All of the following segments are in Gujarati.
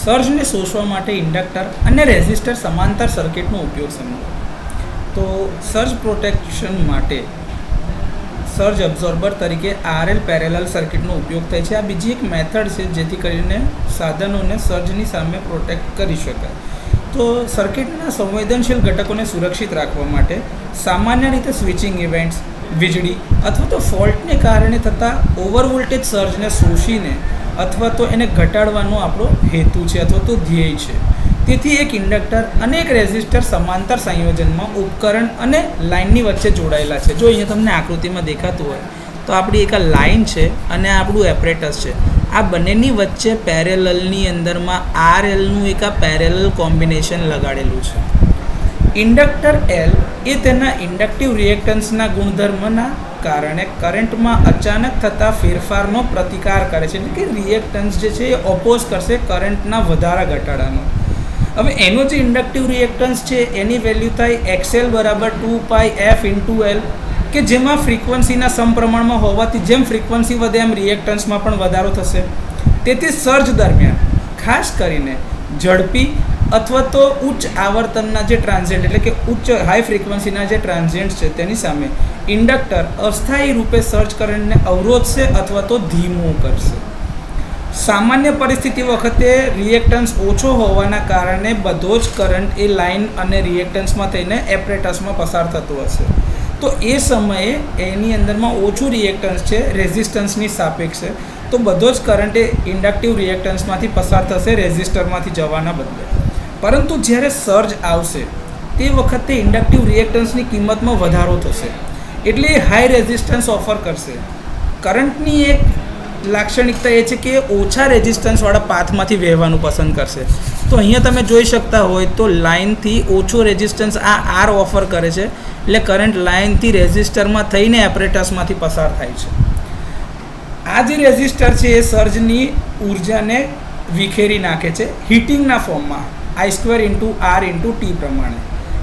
સર્જને શોષવા માટે ઇન્ડક્ટર અને રેઝિસ્ટર સમાંતર સર્કિટનો ઉપયોગ સમજો. તો સર્જ પ્રોટેક્શન માટે સર્જ અબ્ઝોર્બર તરીકે આરએલ પેરેલલ સર્કિટનો ઉપયોગ થાય છે. આ બીજી એક મેથડ છે જેથી કરીને સાધનોને સર્જની સામે પ્રોટેક્ટ કરી શકાય. તો સર્કિટના સંવેદનશીલ ઘટકોને સુરક્ષિત રાખવા માટે સામાન્ય રીતે સ્વિચિંગ ઇવેન્ટ્સ, વીજળી અથવા તો ફોલ્ટને કારણે થતા ઓવર વોલ્ટેજ સર્જને શોષીને અથવા તો એને ઘટાડવાનો આપણો હેતુ છે અથવા તો ધ્યેય છે. તેથી એક ઇન્ડક્ટર અને એક રેઝિસ્ટર સમાંતર સંયોજનમાં ઉપકરણ અને લાઇનની વચ્ચે જોડાયેલા છે. જો અહીંયા તમને આકૃતિમાં દેખાતું હોય તો આપણી એક લાઇન છે અને આપણું એપરેટસ છે. આ બંનેની વચ્ચે પેરેલલની અંદરમાં આરએલનું એક આ પેરેલલ કોમ્બિનેશન લગાડેલું છે. ઇન્ડક્ટર એલ એ તેના ઇન્ડક્ટિવ રિએક્ટન્સના ગુણધર્મના કારણે કરંટમાં અચાનક થતા ફેરફારનો પ્રતિકાર કરે છે. એટલે કે રિએક્ટન્સ જે છે એ ઓપોઝ કરશે કરંટના વધારા ઘટાડાનો. હવે એનો જે ઇન્ડક્ટિવ રિએક્ટન્સ છે એની વેલ્યુ થાય XL બરાબર 2πf/L, કે જેમાં ફ્રીક્વન્સીના સમપ્રમાણમાં હોવાથી જેમ ફ્રીક્વન્સી વધે એમ રિએક્ટન્સમાં પણ વધારો થશે. તેથી સર્જ દરમિયાન ખાસ કરીને ઝડપી અથવા તો ઉચ્ચ આવર્તનના જે ટ્રાન્ઝિયન્ટ એટલે કે ઉચ્ચ હાઈ ફ્રીક્વન્સીના જે ટ્રાન્ઝિયન્ટ છે તેની સામે ઇન્ડક્ટર અસ્થાયી રૂપે સર્જ કરંટને અવરોધશે અથવા તો ધીમું કરશે. સામાન્ય પરિસ્થિતિ વખતે રિએક્ટન્સ ઓછો હોવાના કારણે બધો જ કરંટ એ લાઇન અને રિએક્ટન્સમાં થઈને એપરેટસમાં પસાર થતો હશે. તો એ સમયે એની અંદરમાં ઓછું રિએક્ટન્સ છે રેઝિસ્ટન્સની સાપેક્ષે, તો બધો જ કરંટ એ ઇન્ડક્ટિવ રિએક્ટન્સમાંથી પસાર થશે રેઝિસ્ટરમાંથી જવાના બદલે. પરંતુ જ્યારે સર્જ આવશે તે વખતે ઇન્ડક્ટિવ રિએક્ટન્સની કિંમતમાં વધારો થશે એટલે એ હાઈ રેઝિસ્ટન્સ ઓફર કરશે. કરંટની એક લાક્ષણિકતા એ છે કે ઓછા રેઝિસ્ટન્સવાળા પાથમાંથી વહેવાનું પસંદ કરશે. તો અહીંયા તમે જોઈ શકતા હોય તો લાઇનથી ઓછો રેઝિસ્ટન્સ આ આર ઓફર કરે છે એટલે કરંટ લાઇનથી રેઝિસ્ટરમાં થઈને એપરેટસમાંથી પસાર થાય છે. આ જે રેઝિસ્ટર છે એ સર્જની ઉર્જાને વિખેરી નાખે છે હીટિંગના ફોર્મમાં I² × R × T પ્રમાણે.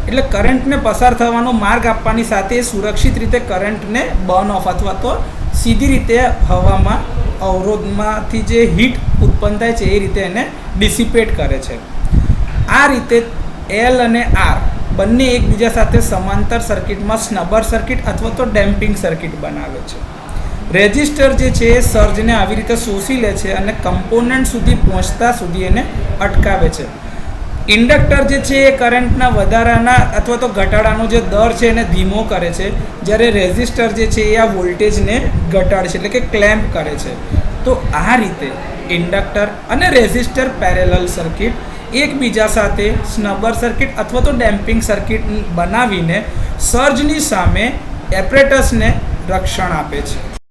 એટલે કરંટને પસાર થવાનો માર્ગ આપવાની સાથે સુરક્ષિત રીતે કરંટને બર્ન ઓફ અથવા તો સીધી રીતે હવામાં અવરોધમાંથી જે હીટ ઉત્પન્ન થાય છે એ રીતે એને ડિસિપેટ કરે છે. આ રીતે એલ અને આર બંને એકબીજા સાથે સમાંતર સર્કિટમાં સ્નબર સર્કિટ અથવા તો ડેમ્પિંગ સર્કિટ બનાવે છે. રેઝિસ્ટર જે છે એ સર્જને આવી રીતે શોષી લે છે અને કમ્પોનન્ટ સુધી પહોંચતા સુધી એને અટકાવે છે. ઇન્ડક્ટર જે છે એ કરંટના વધારાના અથવા તો ઘટાડાનો જે દર છે એને ધીમો કરે છે, જ્યારે રેઝિસ્ટર જે છે એ આ વોલ્ટેજને ઘટાડે છે એટલે કે ક્લેમ્પ કરે છે. તો આ રીતે ઇન્ડક્ટર અને રેઝિસ્ટર પેરેલલ સર્કિટ એકબીજા સાથે સ્નબર સર્કિટ અથવા તો ડેમ્પિંગ સર્કિટ બનાવીને સર્જની સામે એપરેટસને રક્ષણ આપે છે.